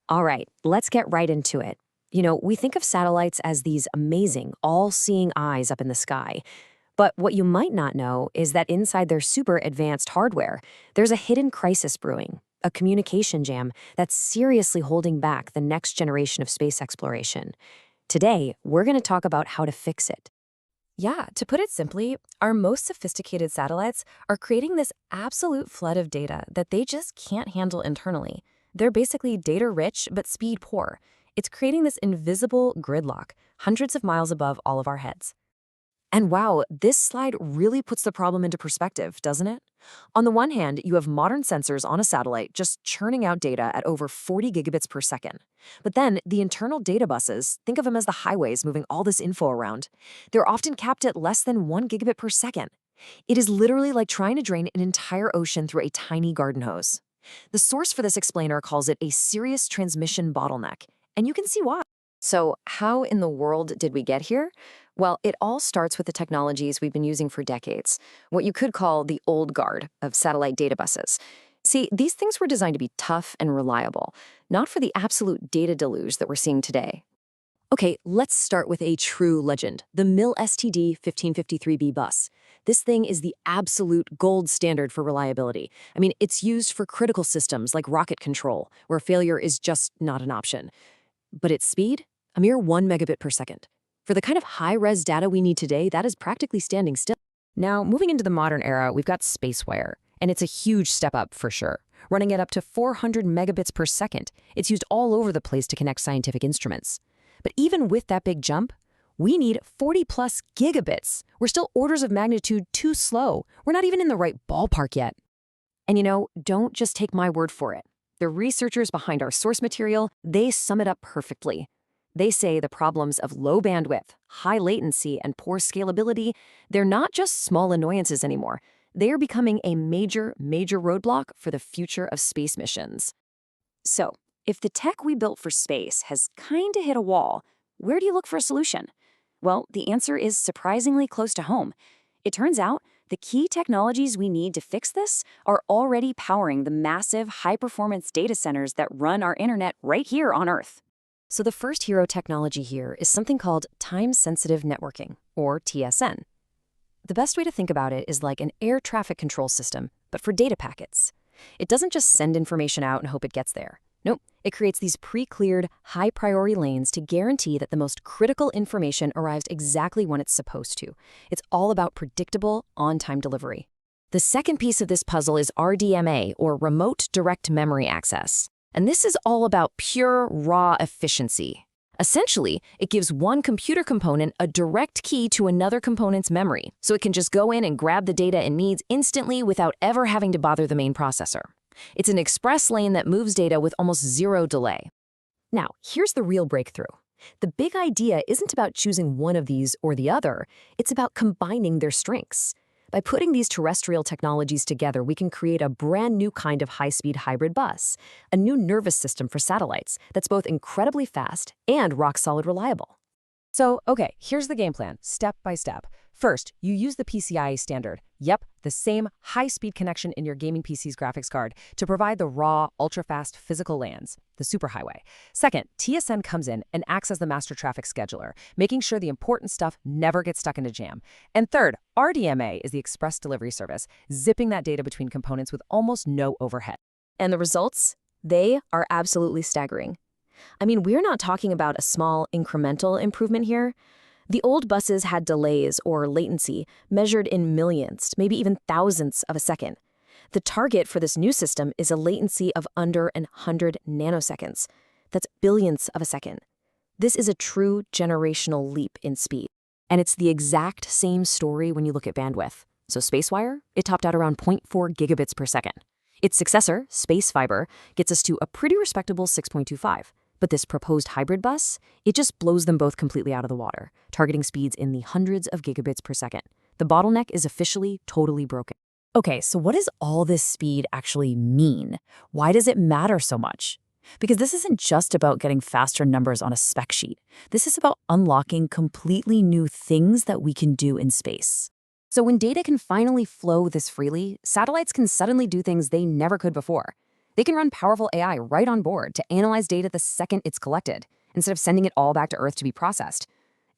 All right, let's get right into it. We think of satellites as these amazing, all-seeing eyes up in the sky. But what you might not know is that inside their super advanced hardware, there's a hidden crisis brewing, a communication jam that's seriously holding back the next generation of space exploration. Today, we're going to talk about how to fix it. Yeah, to put it simply, our most sophisticated satellites are creating this absolute flood of data that they just can't handle internally. They're basically data rich but speed poor. It's creating this invisible gridlock, hundreds of miles above all of our heads. And wow, this slide really puts the problem into perspective, doesn't it? On the one hand, you have modern sensors on a satellite just churning out data at over 40 gigabits per second. But then the internal data buses, think of them as the highways moving all this info around, they're often capped at less than 1 gigabit per second. It is literally like trying to drain an entire ocean through a tiny garden hose. The source for this explainer calls it a serious transmission bottleneck, and you can see why. So, how in the world did we get here? Well, it all starts with the technologies we've been using for decades, what you could call the old guard of satellite data buses. See, these things were designed to be tough and reliable, not for the absolute data deluge that we're seeing today. Okay, let's start with a true legend, the MIL STD 1553B bus. This thing is the absolute gold standard for reliability. I mean, it's used for critical systems like rocket control, where failure is just not an option. But its speed? A mere 1 megabit per second. For the kind of high-res data we need today, that is practically standing still. Now, moving into the modern era, we've got SpaceWire, and it's a huge step up for sure, running at up to 400 megabits per second. It's used all over the place to connect scientific instruments. But even with that big jump, we need 40 plus gigabits. We're still orders of magnitude too slow. We're not even in the right ballpark yet. And don't just take my word for it. The researchers behind our source material, they sum it up perfectly. They say the problems of low bandwidth, high latency, and poor scalability, they're not just small annoyances anymore. They are becoming a major roadblock for the future of space missions. So, if the tech we built for space has kinda hit a wall, where do you look for a solution? Well, the answer is surprisingly close to home. It turns out the key technologies we need to fix this are already powering the massive high-performance data centers that run our internet right here on Earth. So the first hero technology here is something called time-sensitive networking, or TSN. The best way to think about it is like an air traffic control system, but for data packets. It doesn't just send information out and hope it gets there. Nope, it creates these pre-cleared, high-priority lanes to guarantee that the most critical information arrives exactly when it's supposed to. It's all about predictable, on-time delivery. The second piece of this puzzle is RDMA, or Remote Direct Memory Access. And this is all about pure, raw efficiency. Essentially, it gives one computer component a direct key to another component's memory, so it can just go in and grab the data it needs instantly without ever having to bother the main processor. It's an express lane that moves data with almost zero delay. Now, here's the real breakthrough. The big idea isn't about choosing one of these or the other, it's about combining their strengths. By putting these terrestrial technologies together, we can create a brand new kind of high-speed hybrid bus, a new nervous system for satellites that's both incredibly fast and rock-solid reliable. So, okay, here's the game plan, step by step. First, you use the PCIe standard. Yep, the same high-speed connection in your gaming PC's graphics card to provide the raw, ultra-fast physical LANs, the superhighway. Second, TSN comes in and acts as the master traffic scheduler, making sure the important stuff never gets stuck in a jam. And third, RDMA is the express delivery service, zipping that data between components with almost no overhead. And the results? They are absolutely staggering. I mean, we're not talking about a small incremental improvement here. The old buses had delays or latency measured in millions, maybe even thousands of a second. The target for this new system is a latency of under 100 nanoseconds. That's billions of a second. This is a true generational leap in speed. And it's the exact same story when you look at bandwidth. So SpaceWire, it topped out around 0.4 gigabits per second. Its successor, SpaceFiber, gets us to a pretty respectable 6.25. But this proposed hybrid bus, it just blows them both completely out of the water, targeting speeds in the hundreds of gigabits per second. The bottleneck is officially totally broken. Okay, so what does all this speed actually mean? Why does it matter so much? Because this isn't just about getting faster numbers on a spec sheet. This is about unlocking completely new things that we can do in space. So when data can finally flow this freely, satellites can suddenly do things they never could before. They can run powerful AI right on board to analyze data the second it's collected, instead of sending it all back to Earth to be processed.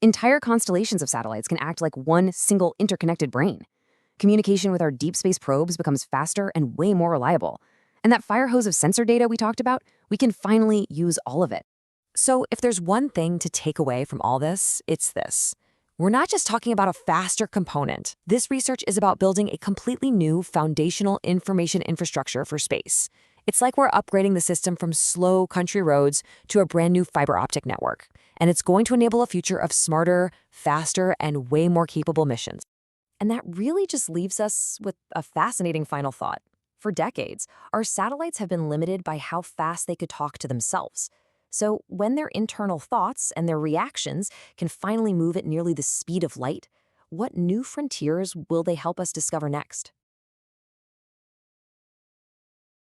Entire constellations of satellites can act like one single interconnected brain. Communication with our deep space probes becomes faster and way more reliable. And that fire hose of sensor data we talked about, we can finally use all of it. So if there's one thing to take away from all this, it's this. We're not just talking about a faster component. This research is about building a completely new foundational information infrastructure for space. It's like we're upgrading the system from slow country roads to a brand new fiber optic network. And it's going to enable a future of smarter, faster, and way more capable missions. And that really just leaves us with a fascinating final thought. For decades, our satellites have been limited by how fast they could talk to themselves. So when their internal thoughts and their reactions can finally move at nearly the speed of light, what new frontiers will they help us discover next?